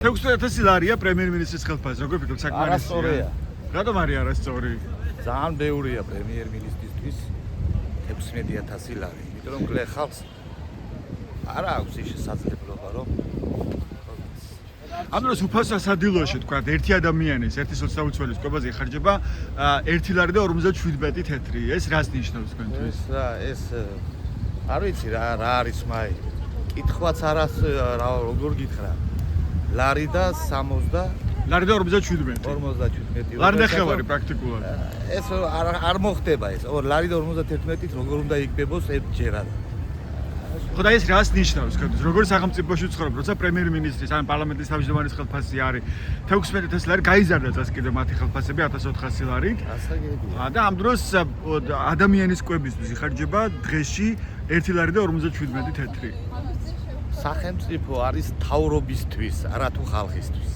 6,000 ლარია პრემიერ-მინისტრის ხელფასი. როგორ ფიქრობთ საკმარისია? არასწორია. რატომ არის არასწორი? ძალიან ბევრია პრემიერ-მინისტრისთვის 16,000 ლარი. იმიტომ რომ გლეხავს არა აქვს ის შესაძლებლობა რომ ამ დროს უფასო სადილოში თქვა ერთი ადამიანის ერთი სოციალური სკვებაზე იხარჯება 1 ლარი და 57 თეთრი. ეს რას ნიშნავს თქვენთვის? ეს არ ვიცი რა არის მაი. კითხვაც არას როგორ გითხრა. ლარი და 60 ლარი და 57. 57. ლარი და ხევარი პრაქტიკულად. ეს არ მოხდება ეს. ლარი და 51-ით როგორ უნდა იქნებოს ერთჯერად. ხო და ეს რას ნიშნავს თქვენთვის? როგორ სახელმწიფოში ვცხოვრობ, როცა პრემიერ-მინისტრის ან პარლამენტის თავმჯდომარის ხელფასი არის 16,000 ლარი, გაიზარდა წას კიდევ მათი ხელფასები 1,400 ლარით. და ამ დროს ადამიანის კვებისთვის იხარჯება დღეში 1 ლარი და 57 თეთრი. სახელმწიფო არის თავრობისთვის, არა თუ ხალხისთვის.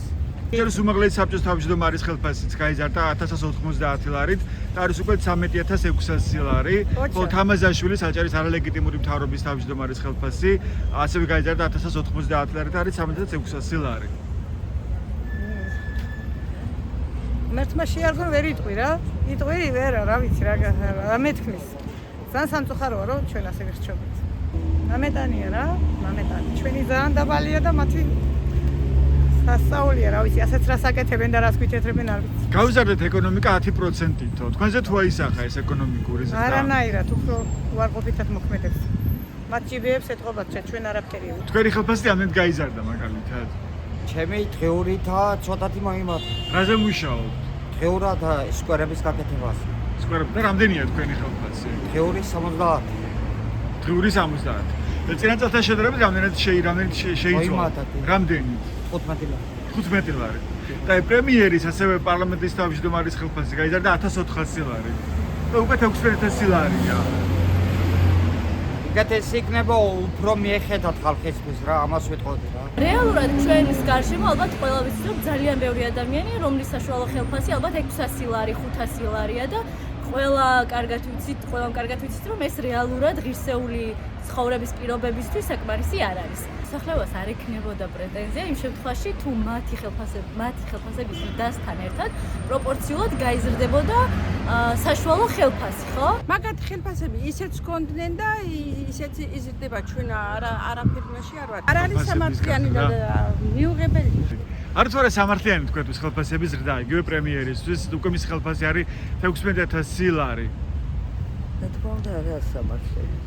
ჯერს უმაღლესი საბჭოს თავმჯდომარის ხელფასიც გაიზარდა 1,090 ლარით და არის უკვე 13,600 ლარი. ხოლო თამაზაშვილის საჭირის არალეგიტიმური მთავრობის თავმჯდომარის ხელფასი ასევე გაიზარდა 1,090 ლარით, არის 13,600 ლარი. მერტმა შეარგო ვერ იტყვი რა. იტყვი ვერა, რა ვიცი რა მეთქმის. ძალიან სამწუხაროა რომ ჩვენ ასე ვიხჩობთ. ნამეტანია რა, ნამეტანი. ჩვენი ძალიან დაბალია და მათი სასწაულია, რა ვიცი, ასეც რას აკეთებენ და რას გვითეთრებენ არ ვიცი. გავიზარდეთ ეკონომიკა 10%-ით. თქვენზე თუ აისახა ეს ეკონომიკური ზრდა? არანაირად, უფრო უარყოფითად მოქმედებს. მათ ჯიბეებს ეთყობათ, ჩვენ არაფერი. თქვენი ხელფასი ამდენ გაიზარდა მაგალითად. ჩემი დღეურითა ცოტათი მოიმატა. რაზე მუშაობთ? დღეურად სკვერების გაკეთებას. სკვერები და რამდენია თქვენი ხელფასი? დღეური 70. დღიური 70. წინა წელთან შედარებით რამდენად შეიცვალა? რამდენი? 15 ლარი. 15 ლარი. და პრემიერის ასევე პარლამენტის თავმჯდომარის ხელფასი გაიზარდა 1,400 ლარი. და უკვე 16,000 ლარია. ეს იქნება უფრო მიეხედათ ხალხისთვის რა, ამას ვიტყოდი რა. რეალურად ჩვენის გარშემო ალბათ ყველა ვიცით რომ ძალიან ბევრი ადამიანია, რომლის საშუალო ხელფასი ალბათ 600 ლარი, 500 ლარია და ყველამ კარგად ვიცით რომ ეს რეალურად ღირსეული ცხოვრების პირობებისთვის საკმარისი არ არის. სახელმწიფოს არ ექნებოდა პრეტენზია იმ შემთხვევაში თუ მათი ხელფასების ზრდასთან ერთად პროპორციულად გაიზრდებოდა საშუალო ხელფასი, ხო? მაგათ ხელფასები ისეც გქონდნენ და ისეც იზრდება ჩვენ არაფერმაში არ ვარ. არ არის სამართლიანი და მიუღებელი. არ თორე სამართლიანი თქვენთვის ხელფასების ზრდა, იგივე პრემიერისთვის, უკვე მის ხელფასი არის 16,000 ლარი. და თქმა უნდა არა სამართლიანი.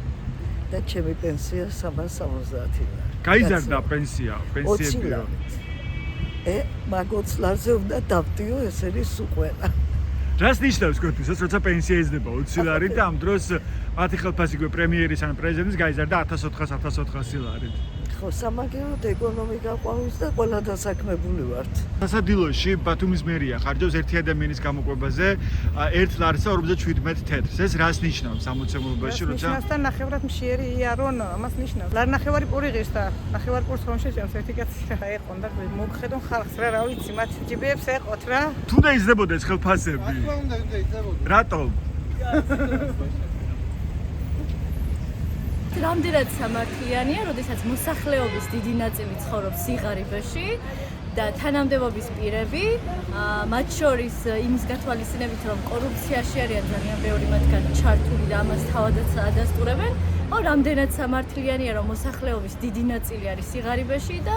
და ჩემი პენსია 370 ლარი. გაიზარდა პენსიებიო. მაგ 20 ლარზე უნდა დავდიო, ეს არის უყველა. რას ნიშნავს თქვენთვის, როცა პენსია იზრდება 20 ლარი და ამ დროს მათი ხელფასი იგივე პრემიერის ან პრეზიდენტის გაიზარდა 1,400 ლარით. ხო, სამაგეროდ ეკონომიკა ყვავის და ყველა დასაქმებული ვართ. სასადილოში ბათუმის მერია ხარჯავს ერთი ადამიანის გამოკვებაზე 1 ლარს და 57 თეთრს. ეს რას ნიშნავს ამოცემულობაში, როცა ნიშნავს და ნახევრად მშიერი იარონ, ამას ნიშნავს. ლარი ნახევარი პური ღირს და ნახევარ პურს ხომ შეჭამს ერთი კაცი რა ეყონ და მოგხედონ ხალხს რა ვიცი, მათ ჯიბეებს ეყოთ რა. თუ და იზრდებოდა ეს ხელფასები? უნდა იზრდებოდა. რატომ? რამდენად სამართლიანია, როდესაც მოსახლეობის დიდი ნაწილი ცხოვრობს სიღარიბეში და თანამდებობის პირები, მათ შორის იმის გათვალისწინებით, რომ კორუფციაში არიან ძალიან ბევრი მათგანი ჩართული და ამას თავადაც ადასტურებენ, რამდენად სამართლიანია, რომ მოსახლეობის დიდი ნაწილი არის სიღარიბეში და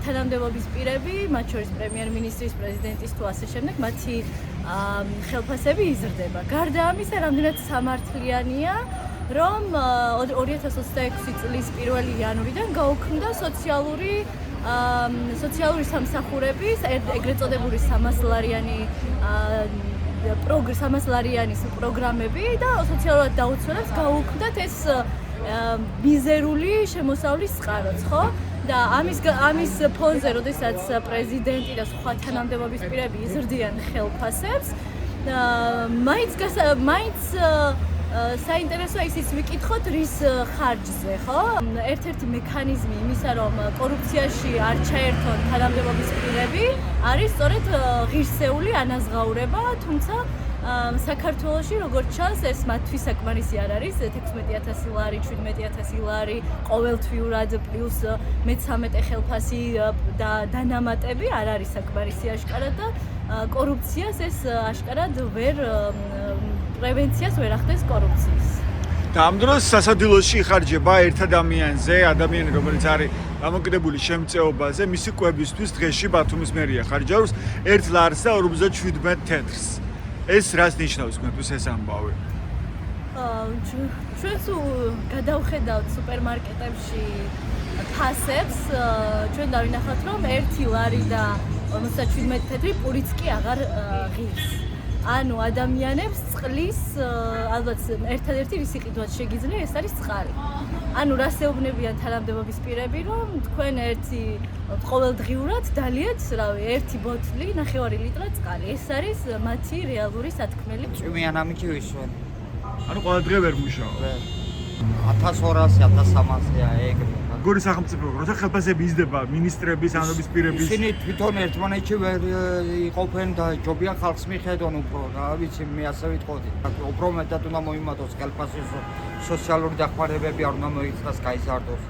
თანამდებობის პირები, მათ შორის პრემიერ-მინისტრის, პრეზიდენტის თუ ასე შემდეგ, მათი ხელფასები იზრდება. გარდა ამისა, რამდენად სამართლიანია, რომ 2026 წლის 1 იანვრიდან გაუქმდა სოციალური სამსახურების ეგრეთ წოდებული 300 ლარიანის პროგრამები და სოციალურად დაუცველებს გაუქმდათ ეს მიზერული შემოსავლის წყაროც, ხო? და ამის ფონზე, როდესაც პრეზიდენტი და სხვა თანამდებობის პირები იზრდიან ხელფასებს, მაინც საინტერესოა ისიც ვიკითხოთ რის ხარჯზე, ხო? ერთ-ერთი მექანიზმი იმისა, რომ კორუფციაში არ ჩაერთონ თანამდებობის პირები პირები არის სწორედ ღირსეული ანაზღაურება, თუმცა საქართველოში როგორც ჩანს ეს მათთვის საკმარისი არ არის 16000 ლარი, 17000 ლარი ყოველთვიურად პლუს მე-13 ხელფასი და დანამატები არ არის საკმარისი აშკარად და კორუფციას ეს აშკარად პრევენციას ვერ ახდენს კორუფციის. და ამ დროს სასადილოში იხარჯება ერთ ადამიანი, რომელიც არის დამოკიდებული შემწეობაზე, მისი კვებისთვის დღეში ბათუმის მერია ხარჯავს 1 ლარს და 57 თეთრს. ეს რას ნიშნავს თქვენთვის ეს ამბავი? ჩვენ გადავხედავთ სუპერმარკეტებში ფასებს, ჩვენ დავინახავთ რომ 1 ლარი და 57 თეთრი პურიც კი აღარ ღირს. ანუ ადამიანებს წყლის ალბათ ერთადერთი ვისი ყიდვაც შეგიძლია ეს არის წყალი. ანუ რას ეუბნებიან თანამდებობის პირები რომ თქვენ ყოველდღიურად დალიათ, რავი, 1 ბოთლი 9 ლიტრი წყალი. ეს არის მათი რეალური სათქმელი. წვიმიან ამიჩი ვისვენ. ანუ ყოველდღე ვერ მუშაობ. 1200, 1300-ია ეგ. გორი სახელმწიფო, როცა ხელფასები იზრდება, მინისტრების, ანობის პირების ისინი თვითონ ერთმანეთში ვერ იყოფენ და ჯობია ხალხს მიხედონ უფრო, რა ვიცი, მე ასე ვიტყოდი. უფრო მეტად უნდა მოიმატოს ხელფასი, სოციალური დახმარებები არ უნდა მოიხსნას, გაიზარდოს.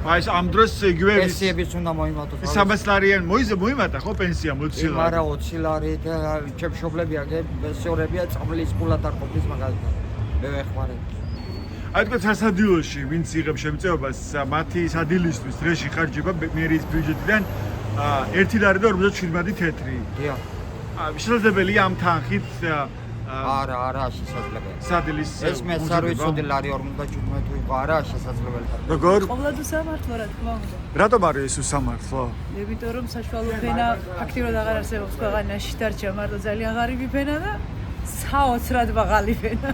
აი ეს ამ დროს იგივე პენსიებიც უნდა მოიმატოს. 300 ლარიან მოიმატა ხო პენსია 20 ლარი? არა 20 ლარი და ჩემშობლებია, პენსიორებია, წამლის ფულად არ ყოფნის მაგალითად. მე ვეხმარებ. აი თქვენ სასადილოში ვინც იღებს შემწეობას, მათი სადილისთვის დღეში ხარჯება მერიის ბიუჯეტიდან 1 ლარი და 57 თეთრი. დიახ. შესაძლებელია ამ თანხით არა შესაძლებელი. სადილის ეს მე არ ვიცოდი ლარი 57 იყო, არა შესაძლებელი. როგორ? ყოველდღე სამართლო რა თქმა უნდა. რატომ არის ეს უსამართლო? იმიტომ რომ საშუალო ფენა ფაქტიურად აღარ არსებობს ქვეყანაში, დარჩა მარტო ძალიან ღარიბი ფენა და საოცრად მაღალი ფენა.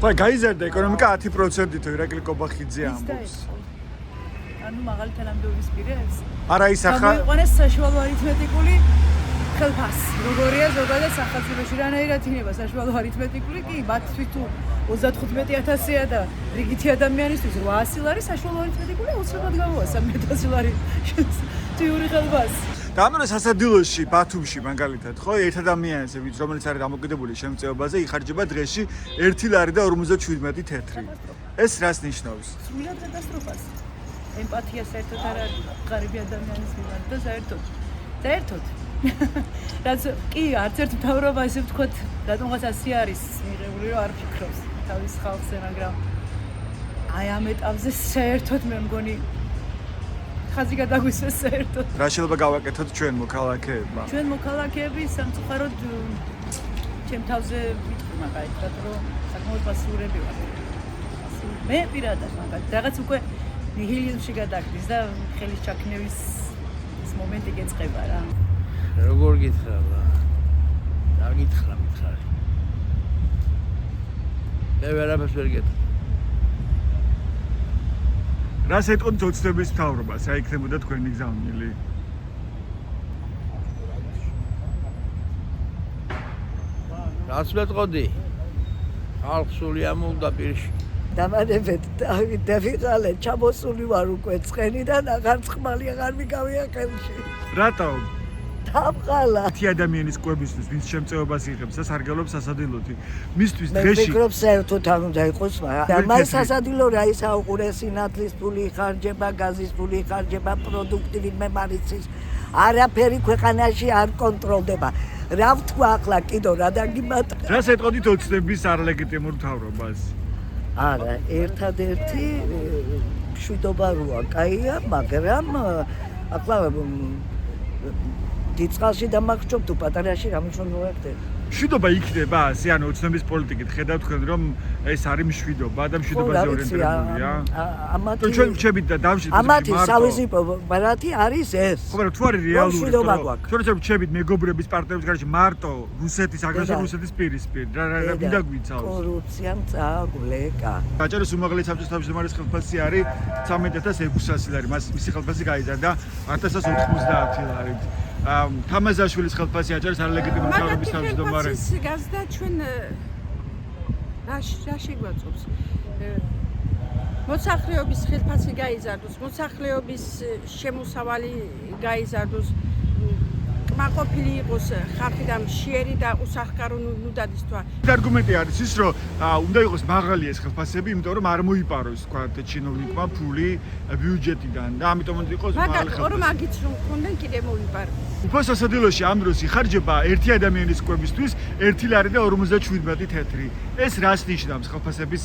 აი გაიზარდა ეკონომიკა 10%-ით, ირაკლი კობახიძე ამბობს. ანუ მაღალი თანამდებობის პირებს. არა ის ახლა გამოიყვანეს საშუალო არითმეტიკული ხელფასი. როგორია ზოგადად სახელმწიფოში რანაირად იქნება საშუალო არითმეტიკული კი მათთვის თუ 35000-ია და რიგითი ადამიანისთვის 800 ლარი საშუალო არითმეტიკული უცებად გამოვა 3000 ლარი თიური ხელფასი. და ამ დროს სასადილოში ბათუმში მაგალითად ხო ერთ ადამიანზე ვინც რომელიც არის დამოკიდებული შემწეობაზე იხარჯება დღეში 1 ლარი და 57 თეთრი. ეს რას ნიშნავს? სრულად კატასტროფას. ემპათია საერთოდ არ არის ღარიბი ადამიანის მიმართ და საერთოდ რაც კი არც ერთ მთავრობა ესე ვთქვათ რატომღაც ასე არის მიღებული რომ არ ფიქრობს თავის ხალხზე, მაგრამ აი ამ ეტაპზე საერთოდ მე მგონი ხაზი გადაგვისვეს საერთოდ. რა შეიძლება გავაკეთოთ ჩვენ მოქალაქეებმა? ჩვენ მოქალაქეები სამწუხაროდ ჩემ თავზე ვიტყვი მაგალითად რომ საკმაოდ პასიურები ვარ. მე პირადად მაგალითად რაღაც უკვე ნიჰილიზმში გადაგდის და ხელის ჩაქნევის ეს მომენტი გეწყება რა. როგორ გითხრა? რა გითხრა მითხარი? მე ვერაფერს ვერ გეტყვი. რას ეტყობთ ოცნების მთავრობას? რა იქნებოდა თქვენი გზავნილი? რას მეტყოდი? ხალხს სული ამოვდა პირში. დამანებეთ დავიღალე, ჩამოსული ვარ უკვე ცხენიდან, აღარ წყმალი აღარ მიგავია ხელში. რატომ? დავყალა. თი ადამიანის კვებისთვის, ვინც შემწეობას იღებს და სარგებლობს სასადილოთი, მისთვის მე დღეში ვფიქრობ საერთოდ არ უნდა იყოს, მაგრამ მაინც სასადილო რა ის აუყურე სინათლის ფული ხარჯება, გაზის ფული ხარჯება, პროდუქტივი მემარიცის არაფერი ქვეყანაში არ კონტროლდება. რა ვთქვა ახლა კიდო რა დაგიმატა? რას ეტყოდით ოცნების არლეგიტიმურ მთავრობას? არა, ერთადერთი მშვიდობა როა, კაია, მაგრამ ახლა დიდწყალში დამახჭობ თუ პატარაში რა მნიშვნელობა აქვს? მშვიდობა იქნება ასე, ანუ ოცნების პოლიტიკით ხედავთ თქვენ რომ ეს არის მშვიდობა და მშვიდობაზე ორიენტირებულია? ამათი ჩვენ ვჩებით და დავშით ამათი სავიზიტო ბარათი არის ეს. ხო, მაგრამ თუ არის რეალური მშვიდობა გვაქვს. ჩვენ ვჩებით მეგობრების პარტნიორების გარშე მარტო რუსეთის აგრესორ რუსეთის პირისპირ რა მინდა გვიცავს? კორუფციამ წააგვლეკა. გაჭერეს უმაღლესი საბჭოს თავმჯდომარის ხელფასი არის 13600 ლარი, მისი ხელფასი გაიზარდა 1090 ლარით. თამაზაშვილის ხელფასი აჭარეს არლეგიტიმური მთავრობის თავმჯდომარე. მაგათი გაზდა ჩვენ რა შეგვაწობს? მოსახლეობის ხელფასი გაიზარდოს, მოსახლეობის შემოსავალი გაიზარდოს, კმაყოფილი იყოს ხალხი და მშიერი და უსახკარო ნუ დადისთვა. არგუმენტი არის ის, რომ უნდა იყოს მაღალი ეს ხელფასები, იმიტომ რომ არ მოიპაროს თქვა ჩინოვნიკმა ფული ბიუჯეტიდან და ამიტომ უნდა იყოს მაღალი მაგათ ხელფასები. მაგით რომ მქონდნენ კიდე მოვიპარო. უფრო სასადილოში ამ დროს იხარჯება ერთი ადამიანის კვებისთვის 1 ლარი და 57 თეთრი. ეს რას ნიშნავს ხელფასების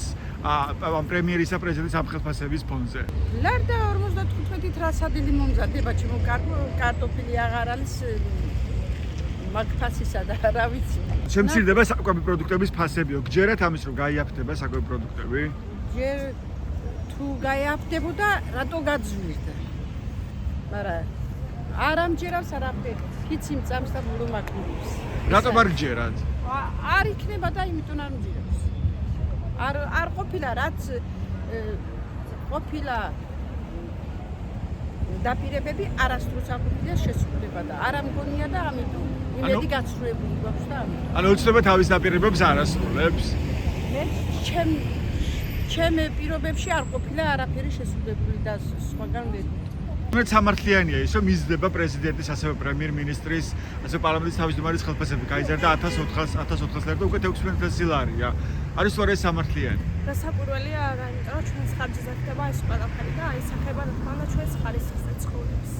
პრემიერის და პრეზიდენტის ამ ხელფასების ფონზე? ლარ და 55-ით რა სადილი მომზადება, ჩემო კარტოფილი აღარ არის მაგფასისა და რა ვიცი. შემცირდება საკვები პროდუქტების ფასებიო. გჯერათ ამის რომ გაიაფთება საკვები პროდუქტები? ჯერ თუ გაიაფთებოდა, რატო გაძვირდა? მაგრამ არ ამჯერავს არაფერი. ფიცი მწამს და მურო მაკნობს. რატომ არ გჯერათ? არ იქნება და იმიტომ არ მჯერავს. არ ყოფილა რაც ყოფილა დაპირებები არასდროს არ ყოფილა შესრულება და არ ამგონია და ამიტომ იმედი გაცრუებული გვაქვს და ამიტომ. ანუ უცნობად თავის დაპირებებს არ ასრულებს. მე ჩემ პირობებში არ ყოფილა არაფერი შესრულებული და სხვაგან ვერ მეც სამართლიანია ის, რომ მიზდება პრეზიდენტის, ასევე პრემიერ-მინისტრის, ასევე პარლამენტის თავმჯდომარის ხელფასები გაიზარდა 1400 ლარი და უკვე 16,000 ლარია. არის თუ არა ეს სამართლიანი? დასაკვირველია, იმიტომ რომ ჩვენს ხარჯზე ხდება ეს ყველაფერი და აისახება რა თქმა უნდა ჩვენს ხარისხს და ცხოვრებას.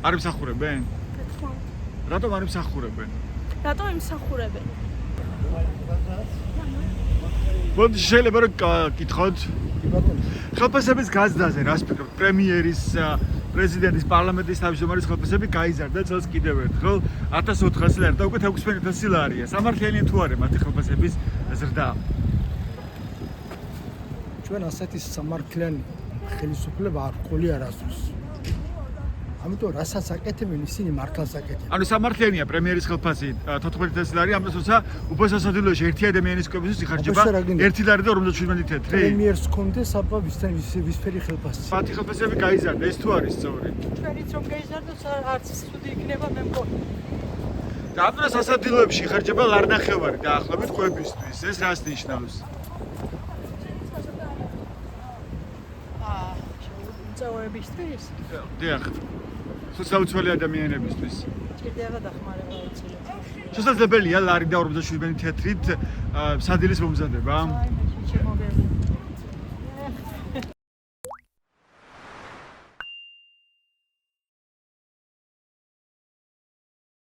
არ იმსახურებენ? თქმა უნდა. რატომ არ იმსახურებენ? რატო იმსახურებენ? მოდი შეიძლება რომ გითხოთ ხელფასების გაზრდაზე რას ფიქრობთ? პრემიერის, პრეზიდენტის, პარლამენტის თავმჯდომარის ხელფასები გაიზარდა წელს კიდევ ერთხელ 1400 ლარი და უკვე 16,000 ლარია. სამართლიანია თუ არა მათი ხელფასების ზრდა? ჩვენ ასეთი სამართლიანი ხელისუფლება არ ყოლია არასდროს. ამიტომ რასაც აკეთებენ ისინი მართლაც აკეთებენ. ანუ სამართლიანია პრემიერის ხელფასი 14,000 ლარი, ამ დროს როცა უფრო სასადილოში ერთი ადამიანის კვებისთვის იხარჯება 1 ლარი და 57 თეთრი. პრემიერს კონდეს აბა ვისფერი ხელფასი. მათი ხელფასები გაიზარდა, ეს თუ არის სწორი? ჩვენიც რომ გაიზარდოს არც ცუდი იქნება მე მგონი. და ამ დროს სასადილოებში იხარჯება ლარნახევარი დაახლოებით კვებისთვის. ეს რას ნიშნავს? წავებისთვის დიახ. სოციალურწმული ადამიანებისთვის. ჭირდება დახმარება უცილებლად. შესაძლებელია ლარი და 57 თეთრით სადილის მომზადება? აი მე შემოგები.